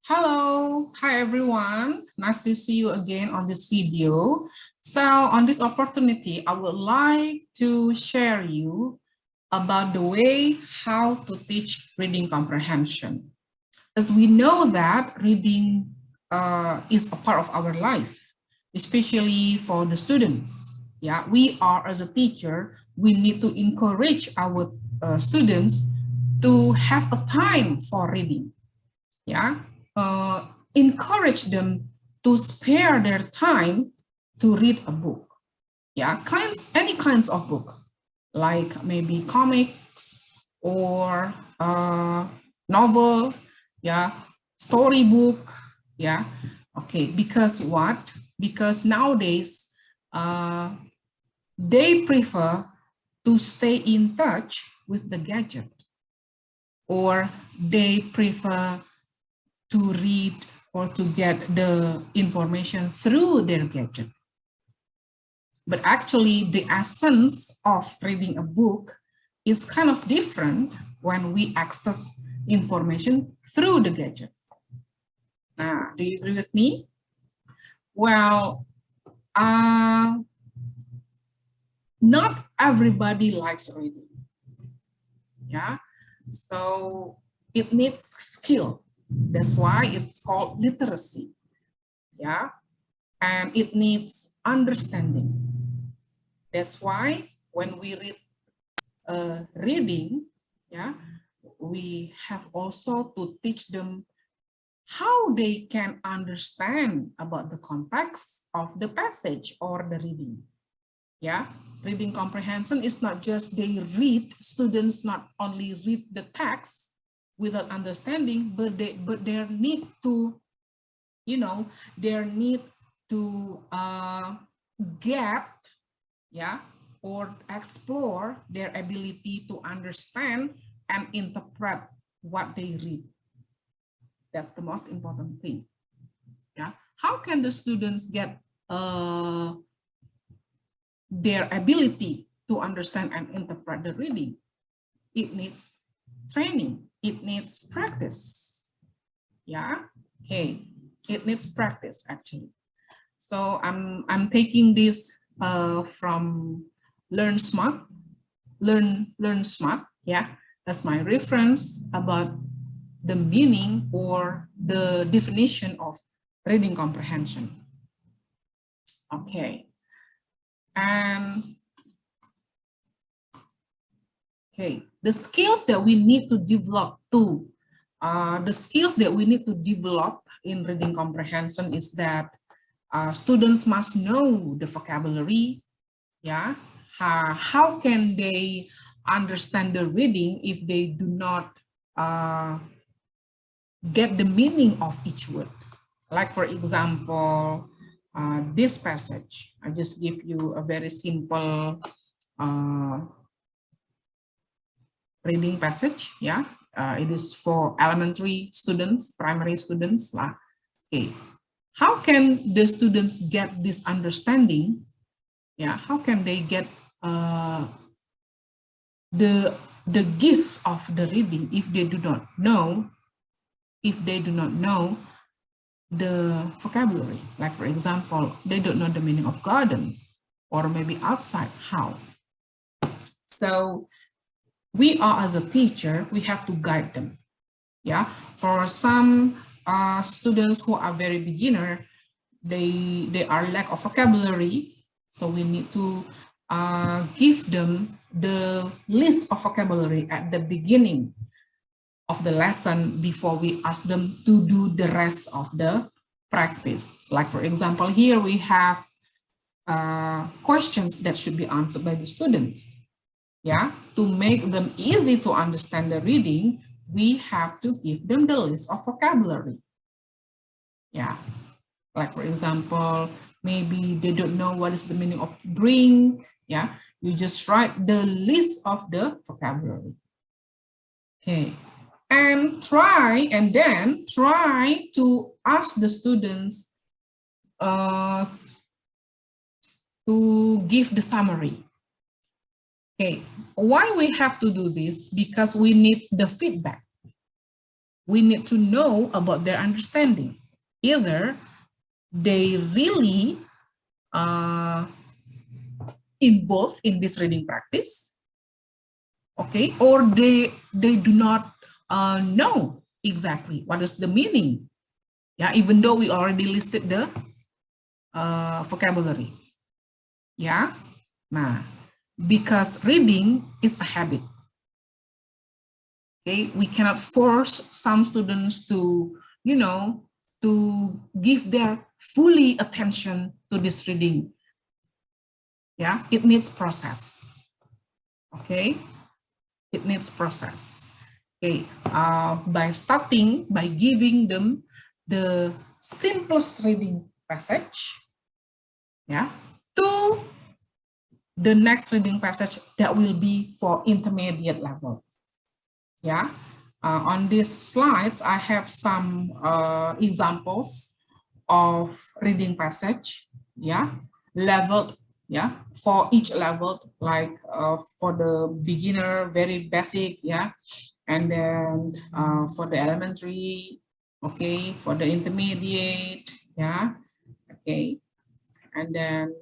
Hello, hi everyone. Nice to see you again on this video. So on this opportunity, I would like to share you about the way how to teach reading comprehension. As we know that reading is a part of our life, especially for the students. Yeah, we are as a teacher, we need to encourage our students to have a time for reading. Yeah, encourage them to spare their time to read a book. Yeah, any kinds of book, like maybe comics or novel. Yeah, storybook. Yeah, okay. Because what? Because nowadays they prefer to stay in touch with the gadget, or they prefer to read or to get the information through their gadget. But actually, the essence of reading a book is kind of different when we access information through the gadget. Now, do you agree with me? Well, not everybody likes reading. Yeah, so it needs skill. That's why it's called literacy. Yeah, and it needs understanding. That's why when we read reading, yeah, we have also to teach them how they can understand about the context of the passage or the reading. Yeah, reading comprehension is not just they read, students not only read the text without understanding, but they need to, they need to get, yeah, or explore their ability to understand and interpret what they read. That's the most important thing. Yeah, how can the students get their ability to understand and interpret the reading? It needs training. It needs practice. Yeah, okay, it needs practice actually. So I'm taking this from Learn Smart, Learn Smart, yeah, that's my reference about the meaning or the definition of reading comprehension. Okay, and okay, the skills that we need to develop too. The skills that we need to develop in reading comprehension is that students must know the vocabulary. Yeah, how can they understand the reading if they do not get the meaning of each word? Like for example, this passage, I just give you a very simple reading passage. Yeah, it is for elementary students, primary students lah. Okay, how can the students get this understanding? Yeah, how can they get the gist of the reading if they do not know, the vocabulary? Like for example, they don't know the meaning of garden or maybe outside. How? So we are, as a teacher, we have to guide them. Yeah, for some students who are very beginner, they are lack of vocabulary, so we need to give them the list of vocabulary at the beginning of the lesson before we ask them to do the rest of the practice. Like for example, here we have questions that should be answered by the students. Yeah, to make them easy to understand the reading, we have to give them the list of vocabulary. Yeah, like for example, maybe they don't know what is the meaning of bring. Yeah, you just write the list of the vocabulary. Okay, and then try to ask the students to give the summary. Okay, why we have to do this? Because we need the feedback. we need to know about their understanding. Either they really involved in this reading practice, okay, or they do not know exactly what is the meaning. Yeah, even though we already listed the vocabulary. Yeah, nah, because reading is a habit. Okay, we cannot force some students to, to give their fully attention to this reading. Yeah, it needs process. Okay, it needs process. Okay, by starting, by giving them the simplest reading passage, yeah, to the next reading passage that will be for intermediate level. Yeah, on these slides, I have some examples of reading passage, yeah, leveled, yeah, for each level, like for the beginner, very basic, yeah, and then for the elementary, okay, for the intermediate, yeah, okay, and then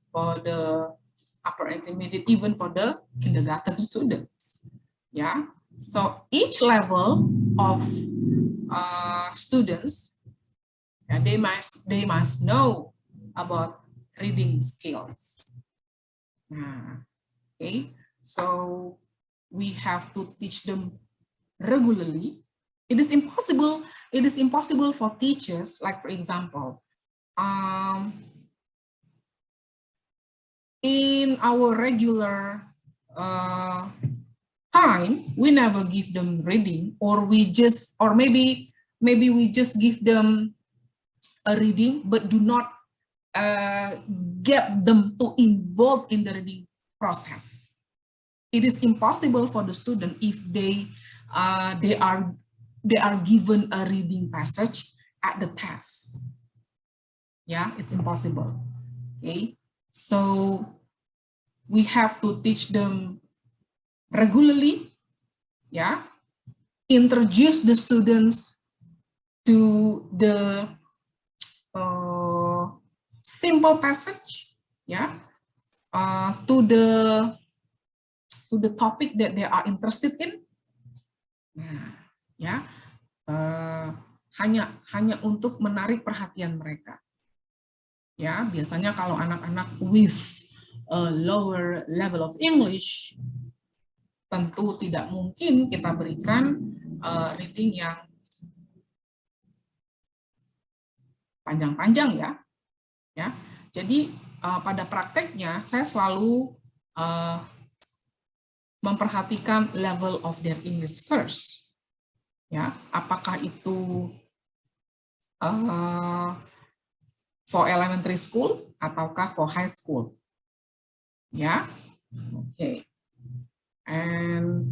for the upper intermediate, even for the kindergarten students, yeah. So each level of students, and they must know about reading skills. Okay, so we have to teach them regularly. It is impossible. It is impossible for teachers, like for example, in our regular time, we never give them reading, or maybe we just give them a reading, but do not get them to involve in the reading process. It is impossible for the student if they are given a reading passage at the test. Yeah, it's impossible. Okay, so we have to teach them regularly. Yeah, introduce the students to the simple passage, yeah, to the topic that they are interested in. Nah, ya, hanya untuk menarik perhatian mereka. Ya, biasanya kalau anak-anak with a lower level of English, tentu tidak mungkin kita berikan reading yang panjang-panjang, ya. Ya, jadi pada prakteknya saya selalu memperhatikan level of their English first. Ya, apakah itu for elementary school ataukah for high school? Ya, oke. And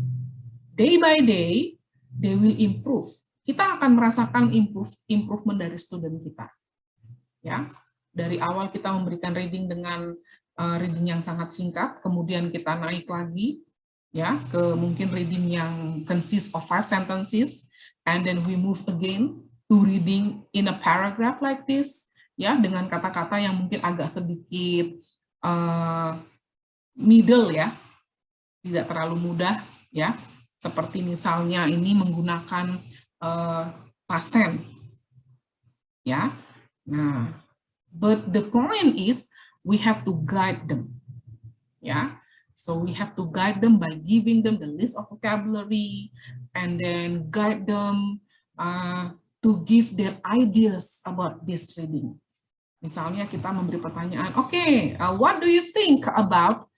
day by day they will improve. Kita akan merasakan improvement dari student kita. Ya, dari awal kita memberikan reading dengan reading yang sangat singkat, kemudian kita naik lagi, ya, ke mungkin reading yang consists of 5 sentences, and then we move again to reading in a paragraph like this, ya, dengan kata-kata yang mungkin agak sedikit middle, ya, tidak terlalu mudah, ya, seperti misalnya ini menggunakan past tense, ya. Nah, but the point is we have to guide them, ya. So we have to guide them by giving them the list of vocabulary, and then guide them to give their ideas about this reading. Misalnya kita memberi pertanyaan, okay, what do you think about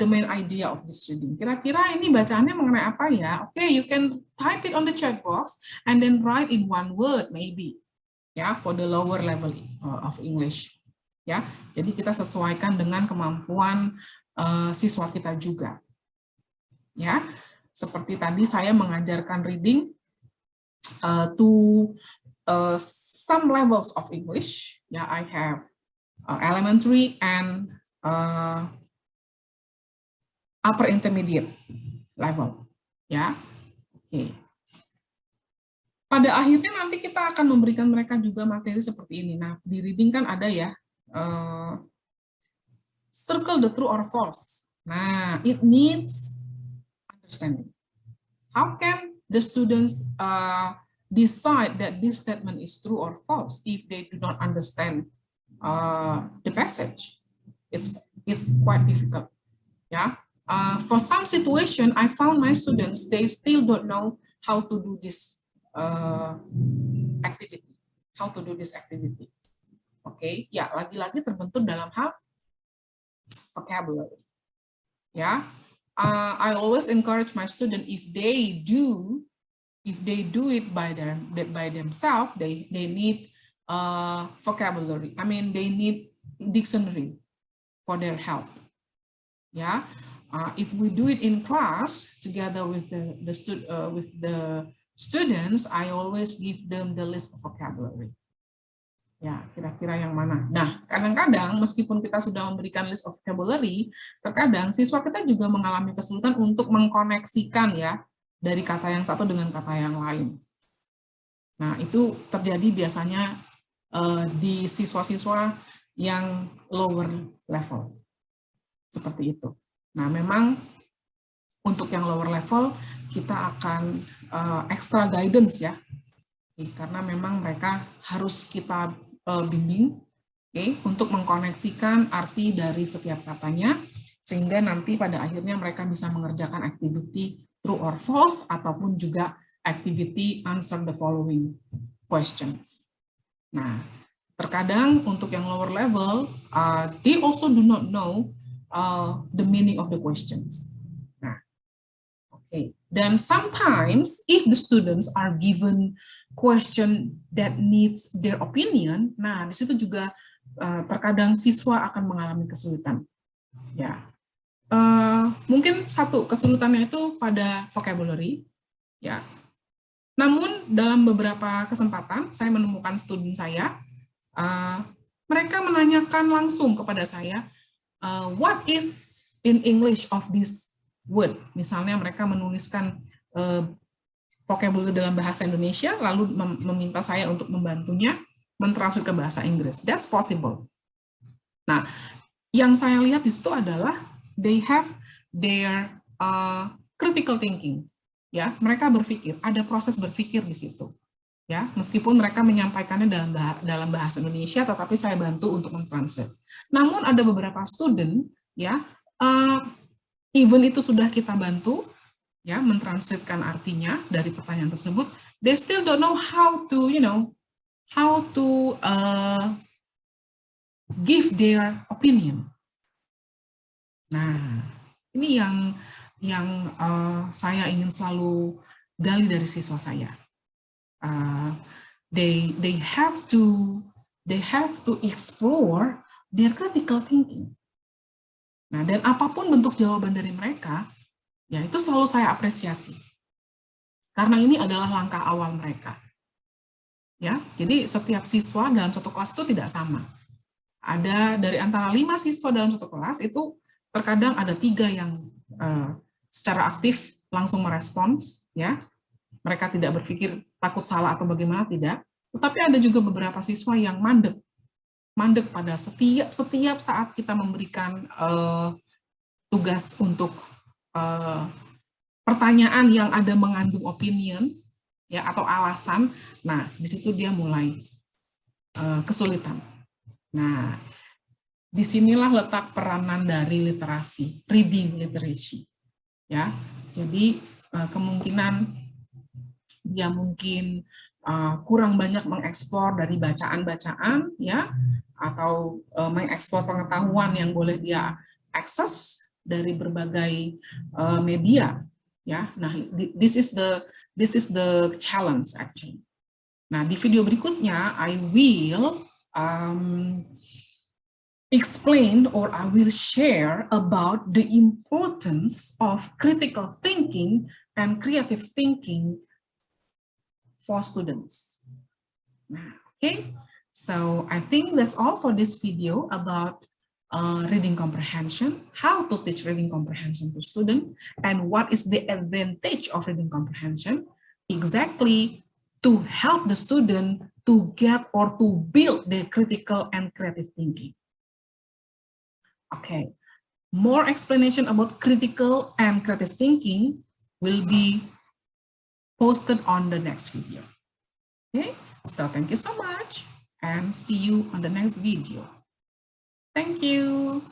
the main idea of this reading? Kira-kira ini bacaannya mengenai apa ya? Okay, you can type it on the chat box and then write in one word maybe, ya, for the lower level of English. Ya, jadi kita sesuaikan dengan kemampuan siswa kita juga. Ya, seperti tadi saya mengajarkan reading to some levels of English. Ya, I have elementary and upper intermediate level. Ya, oke. Pada akhirnya nanti kita akan memberikan mereka juga materi seperti ini. Nah, di reading kan ada ya, circle the true or false. Nah, it needs understanding. How can the students decide that this statement is true or false if they do not understand the passage? It's quite difficult. Yeah. For some situation, I found my students, they still don't know how to do this activity. How to do this activity. Oke, ya lagi-lagi terbentuk dalam hal vocabulary. Ya, I always encourage my student if they do it by themselves, they need vocabulary. I mean, they need dictionary for their help. Yeah, if we do it in class together with the students, I always give them the list of vocabulary. Ya, kira-kira yang mana? Nah, kadang-kadang meskipun kita sudah memberikan list of vocabulary, terkadang siswa kita juga mengalami kesulitan untuk mengkoneksikan ya dari kata yang satu dengan kata yang lain. Nah, itu terjadi biasanya di siswa-siswa yang lower level. Seperti itu. Nah, memang untuk yang lower level kita akan extra guidance ya. Karena memang mereka harus kita bimbing untuk mengkoneksikan arti dari setiap katanya, sehingga nanti pada akhirnya mereka bisa mengerjakan activity true or false, ataupun juga activity answer the following questions. Nah, terkadang untuk yang lower level, they also do not know the meaning of the questions. Nah, okay. Dan sometimes if the students are given question that needs their opinion, nah di situ juga terkadang siswa akan mengalami kesulitan. Ya, mungkin satu kesulitannya itu pada vocabulary, ya. Namun dalam beberapa kesempatan saya menemukan student saya, mereka menanyakan langsung kepada saya, what is in English of this word? Misalnya mereka menuliskan vocabulary dalam bahasa Indonesia, lalu meminta saya untuk membantunya mentranslate ke bahasa Inggris. That's possible. Nah, yang saya lihat di situ adalah they have their critical thinking. Ya, mereka berpikir, ada proses berpikir di situ. Ya, meskipun mereka menyampaikannya dalam bahasa Indonesia, tetapi saya bantu untuk mentranslate. Namun ada beberapa student, ya, even itu sudah kita bantu, ya, mentranslatekan artinya dari pertanyaan tersebut, they still don't know how to, give their opinion. Nah, ini yang saya ingin selalu gali dari siswa saya. They have to explore their critical thinking. Nah, dan apapun bentuk jawaban dari mereka, ya itu selalu saya apresiasi. Karena ini adalah langkah awal mereka. Ya, jadi setiap siswa dalam satu kelas itu tidak sama. Ada dari antara 5 siswa dalam satu kelas itu terkadang ada 3 yang secara aktif langsung merespons, ya. Mereka tidak berpikir takut salah atau bagaimana, tidak. Tetapi ada juga beberapa siswa yang mandek pada setiap saat kita memberikan tugas untuk pertanyaan yang ada mengandung opinion, ya, atau alasan. Nah, di situ dia mulai kesulitan. Nah, disinilah letak peranan dari literasi, reading literacy, ya. Jadi kemungkinan dia mungkin kurang banyak mengekspor dari bacaan-bacaan, ya, atau mengekspor pengetahuan yang boleh dia akses dari berbagai media, ya. Nah, this is the challenge actually. Nah, di video berikutnya I will explain or I will share about the importance of critical thinking and creative thinking for students. Okay, so I think that's all for this video about reading comprehension, how to teach reading comprehension to students, and what is the advantage of reading comprehension, exactly to help the student to get or to build their critical and creative thinking. Okay, more explanation about critical and creative thinking will be posted on the next video. Okay, so thank you so much and see you on the next video. Thank you.